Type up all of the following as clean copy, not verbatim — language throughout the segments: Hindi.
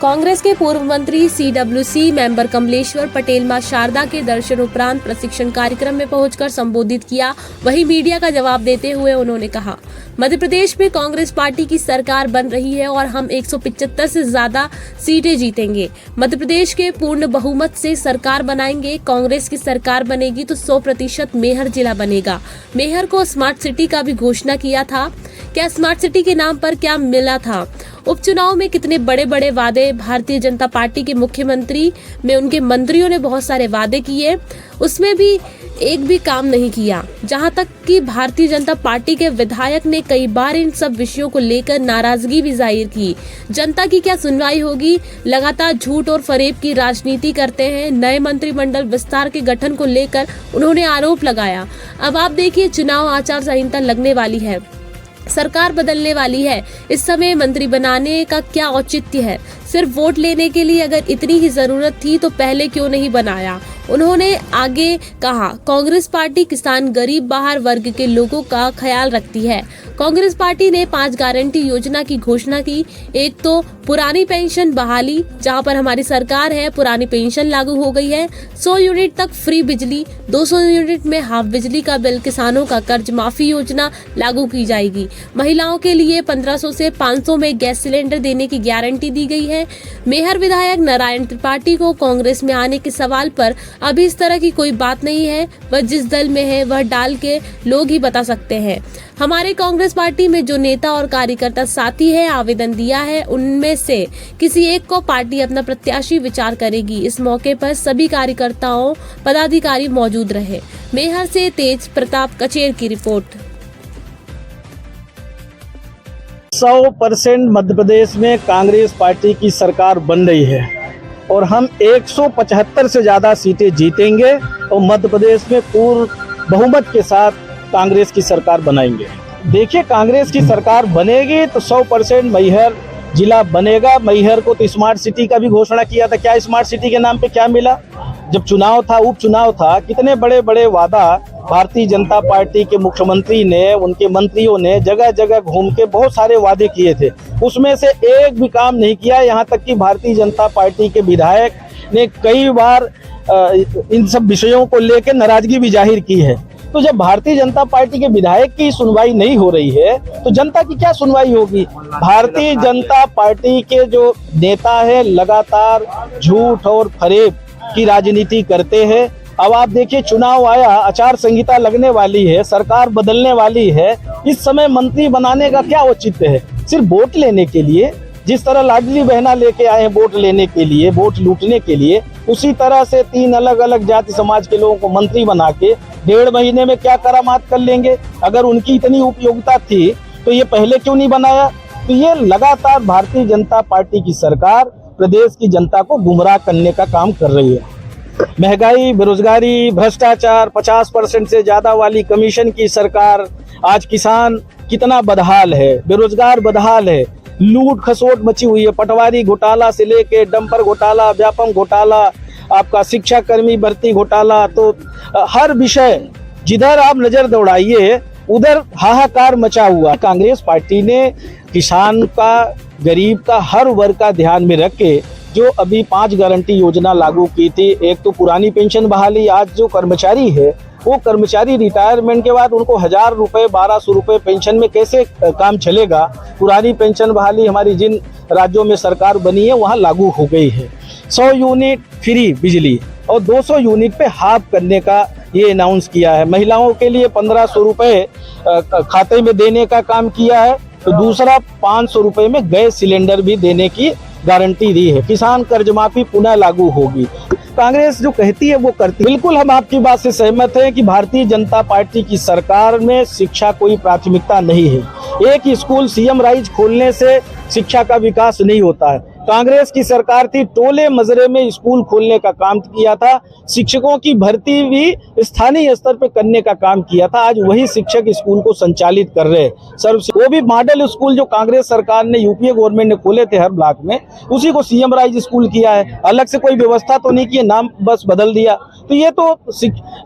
कांग्रेस के पूर्व मंत्री CWC मेंबर कमलेश्वर पटेल मां शारदा के दर्शन उपरांत प्रशिक्षण कार्यक्रम में पहुंचकर संबोधित किया। वहीं मीडिया का जवाब देते हुए उन्होंने कहा, मध्य प्रदेश में कांग्रेस पार्टी की सरकार बन रही है और हम 175 से ज्यादा सीटें जीतेंगे। मध्य प्रदेश के पूर्ण बहुमत से सरकार बनाएंगे। कांग्रेस की सरकार बनेगी तो 100% मेहर जिला बनेगा। मेहर को स्मार्ट सिटी का भी घोषणा किया था। क्या स्मार्ट सिटी के नाम पर क्या मिला था? उपचुनाव में कितने बड़े बड़े वादे भारतीय जनता पार्टी के मुख्यमंत्री में उनके मंत्रियों ने बहुत सारे वादे किए, उसमें भी एक भी काम नहीं किया। जहां तक कि भारतीय जनता पार्टी के विधायक ने कई बार इन सब विषयों को लेकर नाराजगी भी जाहिर की। जनता की क्या सुनवाई होगी? लगातार झूठ और फरेब की राजनीति करते हैं। नए मंत्रिमंडल विस्तार के गठन को लेकर उन्होंने आरोप लगाया। अब आप देखिए, चुनाव आचार संहिता लगने वाली है, सरकार बदलने वाली है। इस समय मंत्री बनाने का क्या औचित्य है? सिर्फ वोट लेने के लिए अगर इतनी ही जरूरत थी तो पहले क्यों नहीं बनाया? उन्होंने आगे कहा, कांग्रेस पार्टी किसान, गरीब, बाहर वर्ग के लोगों का ख्याल रखती है। कांग्रेस पार्टी ने 5 गारंटी योजना की घोषणा की। एक तो पुरानी पेंशन बहाली, जहां पर हमारी सरकार है, पुरानी पेंशन लागू हो गई है। 100 यूनिट तक फ्री बिजली, 200 यूनिट में हाफ बिजली का बिल, किसानों का कर्ज माफी योजना लागू की जाएगी। महिलाओं के लिए 1500 से 500 में गैस सिलेंडर देने की गारंटी दी गई है। मेहर विधायक नारायण त्रिपाठी को कांग्रेस में आने के सवाल पर अभी इस तरह की कोई बात नहीं है। वह जिस दल में है वह डाल के लोग ही बता सकते हैं। हमारे कांग्रेस पार्टी में जो नेता और कार्यकर्ता साथी है, आवेदन दिया है, उनमें से किसी एक को पार्टी अपना प्रत्याशी विचार करेगी। इस मौके पर सभी कार्यकर्ताओं, पदाधिकारी मौजूद रहे। मेहर से तेज प्रताप कचेर की रिपोर्ट। 100% मध्य प्रदेश में कांग्रेस पार्टी की सरकार बन रही है और हम 175 से ज़्यादा सीटें जीतेंगे और मध्य प्रदेश में पूर्ण बहुमत के साथ कांग्रेस की सरकार बनाएंगे। देखिए, कांग्रेस की सरकार बनेगी तो 100% मैहर जिला बनेगा। मैहर को तो स्मार्ट सिटी का भी घोषणा किया था। क्या स्मार्ट सिटी के नाम पे क्या मिला? जब चुनाव था, उपचुनाव था, कितने बड़े बड़े वादा भारतीय जनता पार्टी के मुख्यमंत्री ने, उनके मंत्रियों ने जगह जगह घूम के बहुत सारे वादे किए थे। उसमें से एक भी काम नहीं किया। यहाँ तक कि भारतीय जनता पार्टी के विधायक ने कई बार इन सब विषयों को लेकर नाराजगी भी जाहिर की है। तो जब भारतीय जनता पार्टी के विधायक की सुनवाई नहीं हो रही है तो जनता की क्या सुनवाई होगी? भारतीय जनता पार्टी के जो नेता है लगातार झूठ और फरेब की राजनीति करते हैं। अब आप देखिए, चुनाव आया, आचार संहिता लगने वाली है, सरकार बदलने वाली है। इस समय मंत्री बनाने का क्या औचित्य है? सिर्फ वोट लेने के लिए? जिस तरह लाडली बहना लेके आए हैं वोट लेने के लिए, वोट लूटने के लिए, उसी तरह से 3 अलग अलग जाति समाज के लोगों को मंत्री बना के 1.5 महीने में क्या करामात कर लेंगे? अगर उनकी इतनी उपयोगिता थी तो ये पहले क्यों नहीं बनाया? तो ये लगातार भारतीय जनता पार्टी की सरकार प्रदेश की जनता को गुमराह करने का काम कर रही है। महंगाई, बेरोजगारी, भ्रष्टाचार, 50% से ज्यादा वाली कमीशन की सरकार। आज किसान कितना बदहाल है, बेरोजगार बदहाल है, लूट खसोट मची हुई है। पटवारी घोटाला से लेके डंपर घोटाला, व्यापम घोटाला, आपका शिक्षा कर्मी भर्ती घोटाला, तो हर विषय जिधर आप नजर दौड़ाइए उधर हाहाकार मचा हुआ। कांग्रेस पार्टी ने किसान का, गरीब का, हर वर्ग का ध्यान में रख के जो अभी 5 गारंटी योजना लागू की थी। एक तो पुरानी पेंशन बहाली। आज जो कर्मचारी है वो कर्मचारी रिटायरमेंट के बाद उनको 1000 रुपये, 1200 रुपये पेंशन में कैसे काम चलेगा? पुरानी पेंशन बहाली हमारी जिन राज्यों में सरकार बनी है वहाँ लागू हो गई है। 100 यूनिट फ्री बिजली और 200 यूनिट पे हाफ करने का ये अनाउंस किया है। महिलाओं के लिए 1500 रुपये खाते में देने का काम किया है। तो दूसरा 500 रुपये में गैस सिलेंडर भी देने की गारंटी दी है। किसान कर्ज माफी पुनः लागू होगी। कांग्रेस जो कहती है वो करती है। बिल्कुल हम आपकी बात से सहमत हैं कि भारतीय जनता पार्टी की सरकार में शिक्षा कोई प्राथमिकता नहीं है। एक स्कूल CM राइज खोलने से शिक्षा का विकास नहीं होता है। कांग्रेस की सरकार थी, टोले मजरे में स्कूल खोलने का काम किया था। शिक्षकों की भर्ती भी स्थानीय स्तर पे करने का काम किया था। आज वही शिक्षक स्कूल को संचालित कर रहे हैं। वो भी मॉडल स्कूल जो कांग्रेस सरकार ने, यूपीए गवर्नमेंट ने खोले थे हर ब्लॉक में, उसी को CM राइज स्कूल किया है। अलग से कोई व्यवस्था तो नहीं की, नाम बस बदल दिया। तो ये तो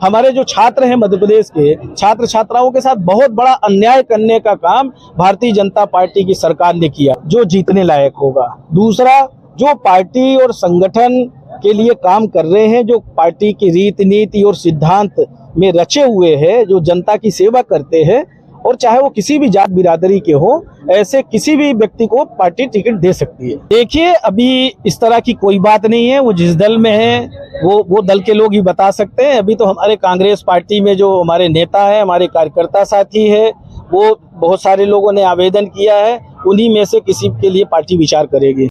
हमारे जो छात्र हैं मध्य प्रदेश के, छात्र छात्राओं के साथ बहुत बड़ा अन्याय करने का काम भारतीय जनता पार्टी की सरकार ने किया, जो जीतने लायक होगा। दूसरा, जो पार्टी और संगठन के लिए काम कर रहे हैं, जो पार्टी की रीति नीति और सिद्धांत में रचे हुए हैं, जो जनता की सेवा करते हैं, और चाहे वो किसी भी जात बिरादरी के हो, ऐसे किसी भी व्यक्ति को पार्टी टिकट दे सकती है। देखिए, अभी इस तरह की कोई बात नहीं है। वो जिस दल में है वो दल के लोग ही बता सकते हैं। अभी तो हमारे कांग्रेस पार्टी में जो हमारे नेता है, हमारे कार्यकर्ता साथी है, वो बहुत सारे लोगों ने आवेदन किया है, उन्हीं में से किसी के लिए पार्टी विचार करेगी।